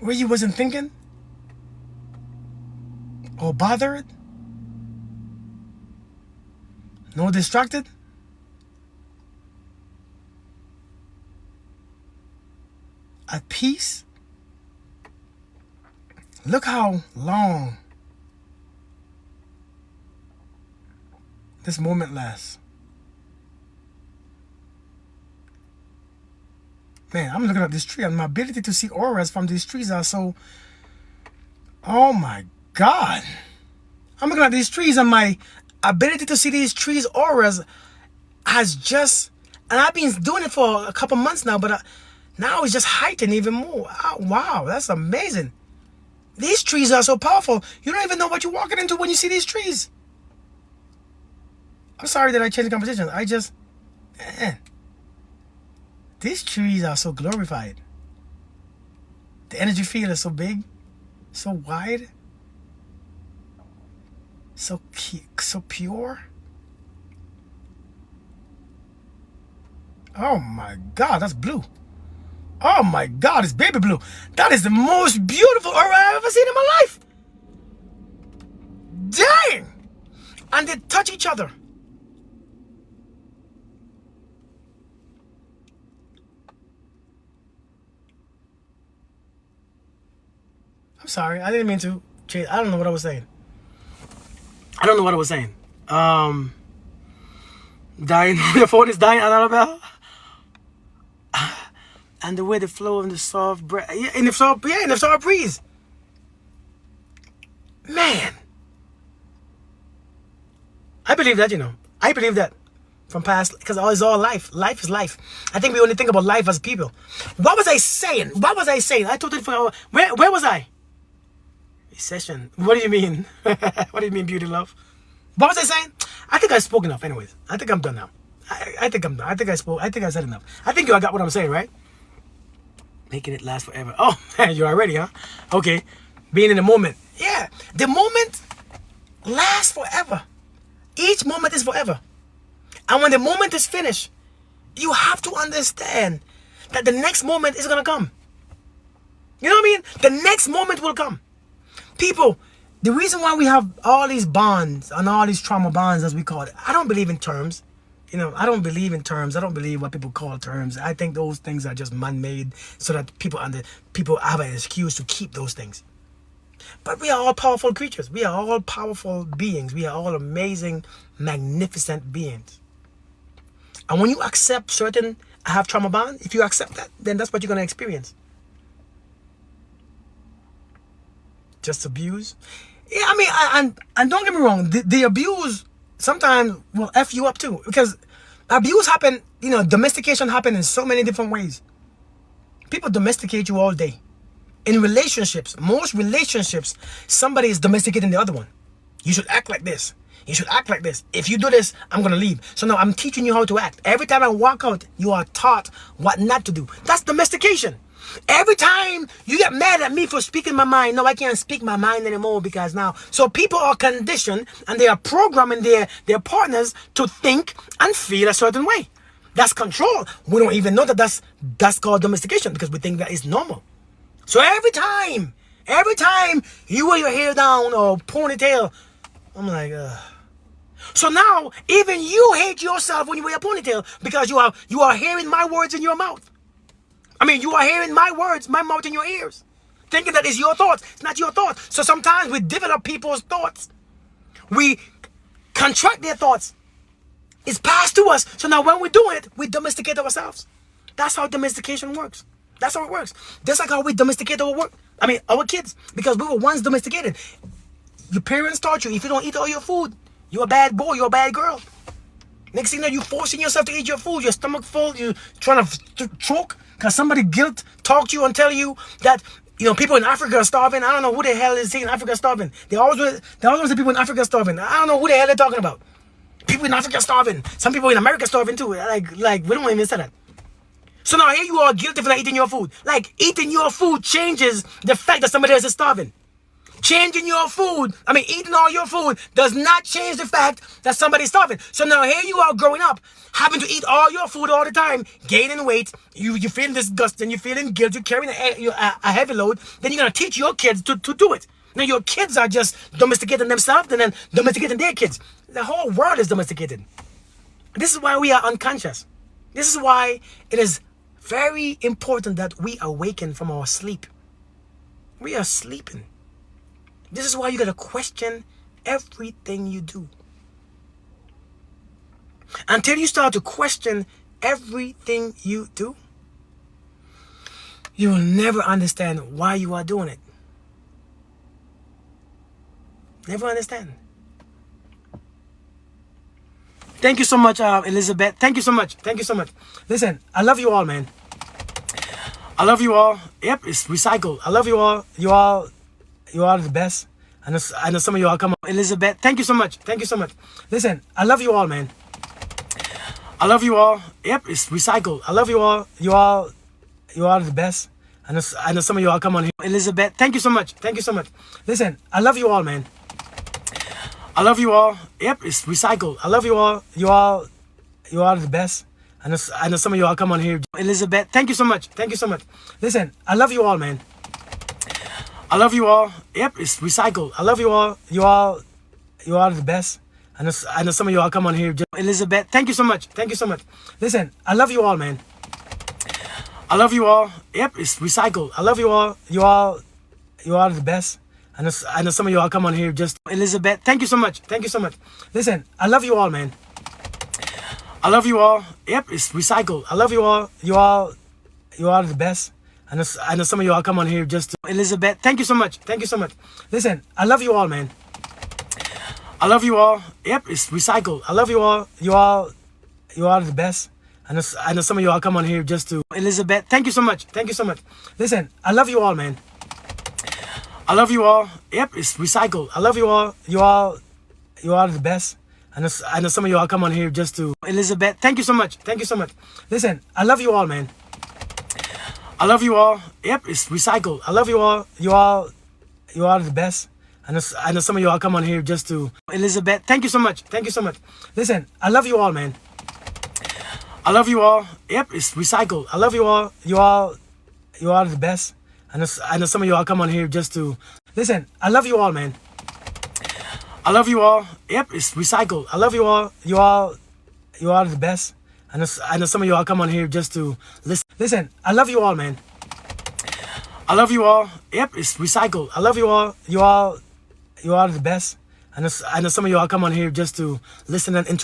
where you wasn't thinking or bothered? No distracted? At peace? Look how long this moment lasts. Man, I'm looking at this tree, and my ability to see auras from these trees are so... Oh my God. I'm looking at these trees, and my ability to see these trees' auras has just... And I've been doing it for a couple months now, but now it's just heightened even more. Oh, wow, that's amazing. These trees are so powerful. You don't even know what you're walking into when you see these trees. I'm sorry that I changed the conversation. I just... These trees are so glorified. The energy field is so big, so wide, so pure. Oh my God, that's blue. Oh my God, it's baby blue. That is the most beautiful aura I've ever seen in my life. Dang! And they touch each other. I'm sorry, I didn't mean to change. I don't know what I was saying. Dying, your phone is dying, Annabelle. And the way the flow of the soft breath, in the soft breeze. Man, I believe that, I believe that from past, because it's all life. Life is life. I think we only think about life as people. What was I saying? I totally forgot. Where was I? Session. What do you mean? What do you mean, beauty love? What was I saying? I think I spoke enough. Anyways, I think I'm done now. I think I'm done. I think I spoke. I think I said enough. I think you got what I'm saying, right? Making it last forever. Oh, you are ready, huh? Okay. Being in the moment. Yeah. The moment lasts forever. Each moment is forever. And when the moment is finished, you have to understand that the next moment is going to come. You know what I mean? The next moment will come. People, the reason why we have all these bonds and all these trauma bonds, as we call it, I don't believe in terms. I don't believe in terms. I don't believe what people call terms. I think those things are just man-made so that people have an excuse to keep those things. But we are all powerful creatures. We are all powerful beings. We are all amazing, magnificent beings. And when you accept certain, I have trauma bond, if you accept that, then that's what you're going to experience. Just abuse. Yeah, I mean, and don't get me wrong, the abuse sometimes will F you up too, because abuse happen, domestication happen in so many different ways. People domesticate you all day. In relationships, most relationships, somebody is domesticating the other one. You should act like this. You should act like this. If you do this, I'm going to leave. So now I'm teaching you how to act. Every time I walk out, you are taught what not to do. That's domestication. Every time you get mad at me for speaking my mind, no, I can't speak my mind anymore because now. So people are conditioned and they are programming their partners to think and feel a certain way. That's control. We don't even know that that's called domestication because we think that is normal. So every time you wear your hair down or ponytail, I'm like, ugh. So now even you hate yourself when you wear a ponytail because you are hearing my words in your mouth. I mean, you are hearing my words, my mouth in your ears, thinking that it's your thoughts. It's not your thoughts. So sometimes we develop people's thoughts. We contract their thoughts. It's passed to us. So now when we do it, we domesticate ourselves. That's how domestication works. That's how it works. Just like how we domesticate our kids, because we were once domesticated. Your parents taught you, if you don't eat all your food, you're a bad boy, you're a bad girl. Next thing you know, you're forcing yourself to eat your food, your stomach full, you're trying to choke because somebody guilt talk to you and tell you that, you know, people in Africa are starving. I don't know who the hell is saying Africa starving. They always say people in Africa are starving. I don't know who the hell they're talking about. People in Africa are starving. Some people in America are starving too. Like we don't even say that. So now here you are guilty for not eating your food. Like eating your food changes the fact that somebody else is starving. Changing your food, eating all your food does not change the fact that somebody's starving. So now here you are growing up, having to eat all your food all the time, gaining weight, you feeling disgusting, you're feeling guilty, you're carrying a heavy load, then you're going to teach your kids to do it. Now your kids are just domesticating themselves and then domesticating their kids. The whole world is domesticated. This is why we are unconscious. This is why it is very important that we awaken from our sleep. We are sleeping. This is why you got to question everything you do. Until you start to question everything you do, you will never understand why you are doing it. Never understand. Thank you so much, Elizabeth. Thank you so much. Thank you so much. Listen, I love you all, man. I love you all. Yep, it's recycled. I love you all. You are the best. I know some of you all come on. Elizabeth, thank you so much. Thank you so much. Listen, I love you all, man. I love you all. Yep, it's recycled. I love you all. You are the best. I know some of you all come on here. Elizabeth, thank you so much. Thank you so much. Listen, I love you all, man. I love you all. Yep, it's recycled. I love you all. You are the best. I know some of you all come on here. Elizabeth, thank you so much. Thank you so much. Listen, I love you all, man. I love you all. Yep, it's recycled. I love you all. You are the best. I know some of you all come on here. Elizabeth, thank you so much. Thank you so much. Listen, I love you all, man. I love you all. Yep, it's recycled. I love you all. You are the best. I know some of you all come on here just. Elizabeth, thank you so much. Thank you so much. Listen, I love you all, man. I love you all. Yep, it's recycled. I love you all. You are the best. I know some of you all come on here just to. Elizabeth, thank you so much. Thank you so much. Listen, I love you all, man. I love you all. Yep, it's recycled. I love you all. You are the best. I know some of you all come on here just to. Elizabeth, thank you so much. Thank you so much. Listen, I love you all, man. I love you all. Yep, it's recycled. I love you all. You are the best. I know some of you all come on here just to. Elizabeth, thank you so much. Thank you so much. Listen, I love you all, man. I love you all. Yep, it's recycled. I love you all. You are the best. I know some of you all come on here just to. Elizabeth, thank you so much. Thank you so much. Listen, I love you all, man. I love you all. Yep, it's recycled. I love you all. You are the best. I know some of you all come on here just to. Listen, I love you all, man. I love you all. Yep, it's recycled. I love you all. You are the best. I know some of you all come on here just to listen. Listen, I love you all, man. I love you all. Yep, it's recycled. I love you all. You are the best. I know some of you all come on here just to listen and interact.